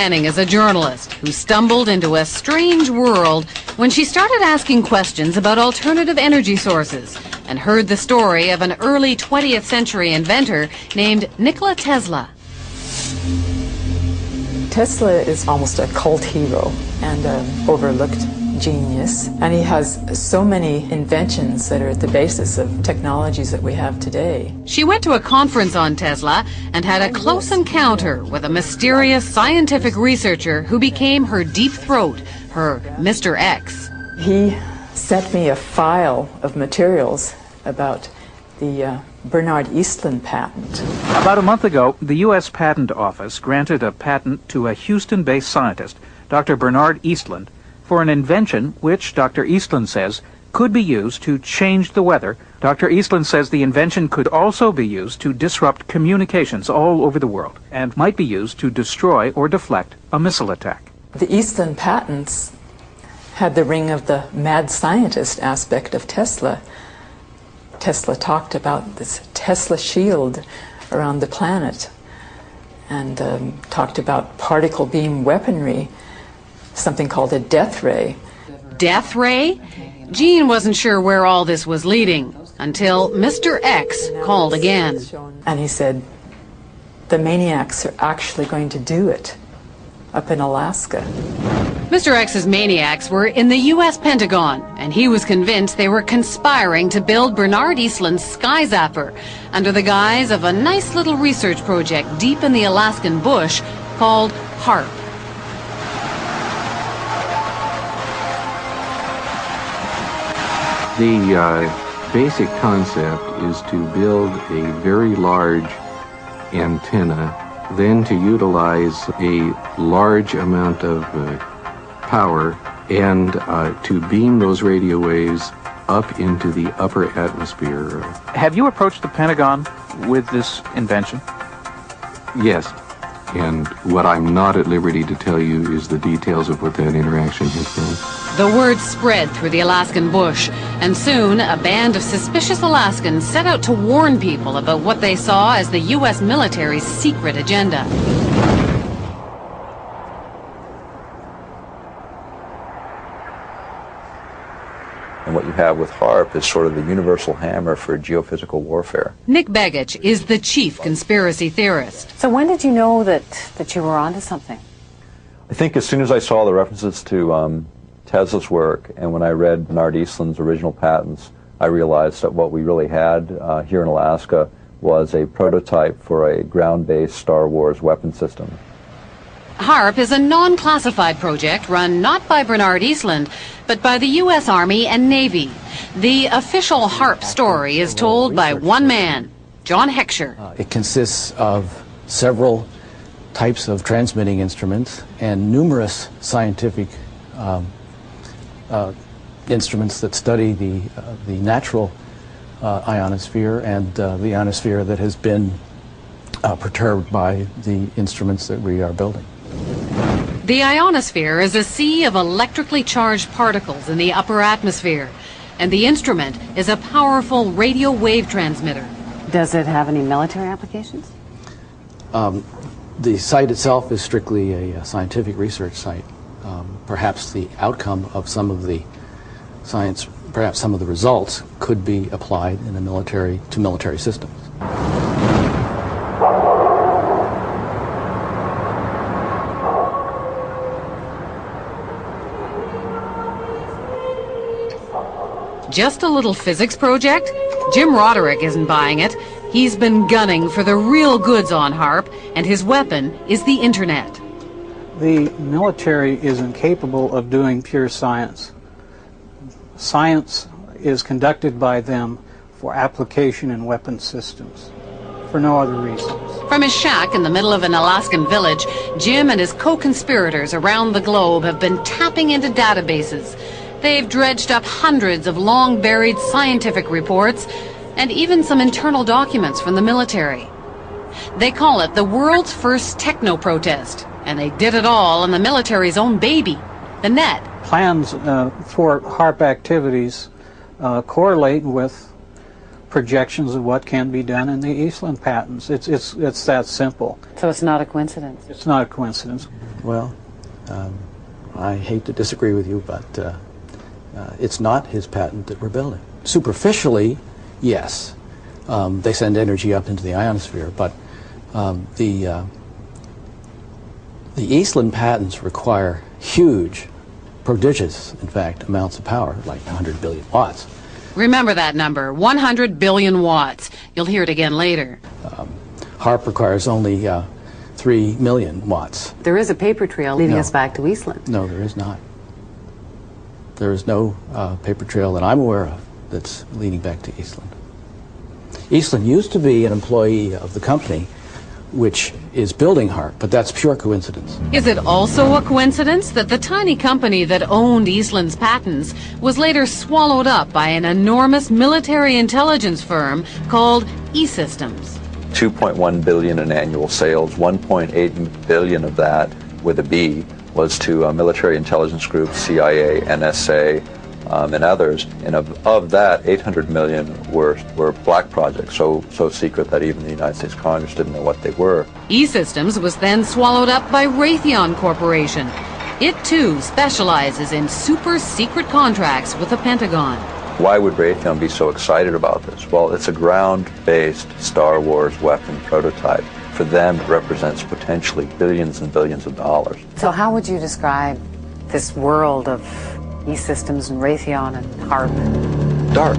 Manning is a journalist who stumbled into a strange world when she started asking questions about alternative energy sources and heard the story of an early 20th century inventor named Nikola Tesla. Tesla is almost a cult hero and an overlooked genius, and he has so many inventions that are at the basis of technologies that we have today. She went to a conference on Tesla and had a close encounter with a mysterious scientific researcher who became her deep throat, her Mr. X. He sent me a file of materials about the Bernard Eastlund patent. About a month ago, the U.S. Patent Office granted a patent to a Houston-based scientist, Dr. Bernard Eastlund, for an invention which Dr. Eastlund says could be used to change the weather. Dr. Eastlund says the invention could also be used to disrupt communications all over the world and might be used to destroy or deflect a missile attack. The Eastlund patents had the ring of the mad scientist aspect of Tesla. Tesla talked about this Tesla shield around the planet and talked about particle beam weaponry, something called a death ray. Death ray? Jean wasn't sure where all this was leading until Mr. X called again. And he said, the maniacs are actually going to do it up in Alaska. Mr. X's maniacs were in the U.S. Pentagon, and he was convinced they were conspiring to build Bernard Eastlund's Sky Zapper under the guise of a nice little research project deep in the Alaskan bush called HAARP. The basic concept is to build a very large antenna, then to utilize a large amount of power and to beam those radio waves up into the upper atmosphere. Have you approached the Pentagon with this invention? Yes, and what I'm not at liberty to tell you is the details of what that interaction has been. The word spread through the Alaskan bush, and soon a band of suspicious Alaskans set out to warn people about what they saw as the U.S. military's secret agenda. And what you have with HAARP is sort of the universal hammer for geophysical warfare. Nick Begich is the chief conspiracy theorist. So when did you know that you were onto something? I think as soon as I saw the references to Tesla's work, and when I read Bernard Eastlund's original patents, I realized that what we really had here in Alaska was a prototype for a ground-based Star Wars weapon system. HAARP is a non-classified project run not by Bernard Eastlund, but by the U.S. Army and Navy. The official HAARP story is told by one man, John Heckscher. It consists of several types of transmitting instruments and numerous scientific instruments that study the natural ionosphere and the ionosphere that has been perturbed by the instruments that we are building. The ionosphere is a sea of electrically charged particles in the upper atmosphere, and the instrument is a powerful radio wave transmitter. Does it have any military applications? The site itself is strictly a scientific research site. Perhaps the outcome of some of the science, perhaps some of the results, could be applied in the military to military systems. Just a little physics project? Jim Roderick isn't buying it. He's been gunning for the real goods on HAARP, and his weapon is the internet. The military is incapable of doing pure science. Science is conducted by them for application in weapon systems, for no other reasons. From his shack in the middle of an Alaskan village, Jim and his co-conspirators around the globe have been tapping into databases. They've dredged up hundreds of long-buried scientific reports and even some internal documents from the military. They call it the world's first techno-protest, and they did it all on the military's own baby, the net. Plans for HAARP activities correlate with projections of what can be done in the Eastland patents. It's that simple. So it's not a coincidence? It's not a coincidence. Well, I hate to disagree with you, but it's not his patent that we're building. Superficially, yes. They send energy up into the ionosphere, but the Eastland patents require huge, prodigious, in fact, amounts of power, like 100 billion watts. Remember that number, 100 billion watts. You'll hear it again later. HAARP requires only 3 million watts. There is a paper trail leading us back to Eastland. No, there is not. There is no paper trail that I'm aware of that's leading back to Eastland. Eastland used to be an employee of the company which is building HAARP, but that's pure coincidence. Is it also a coincidence that the tiny company that owned Eastland's patents was later swallowed up by an enormous military intelligence firm called E-Systems? 2.1 billion in annual sales, 1.8 billion of that, with a B, was to military intelligence groups, CIA, NSA, and others. And of that, 800 million were black projects, so secret that even the United States Congress didn't know what they were. E-Systems was then swallowed up by Raytheon Corporation. It too specializes in super secret contracts with the Pentagon. Why would Raytheon be so excited about this? Well, it's a ground-based Star Wars weapon prototype. For them, it represents potentially billions and billions of dollars. So how would you describe this world of E-Systems and Raytheon and HAARP? Dark.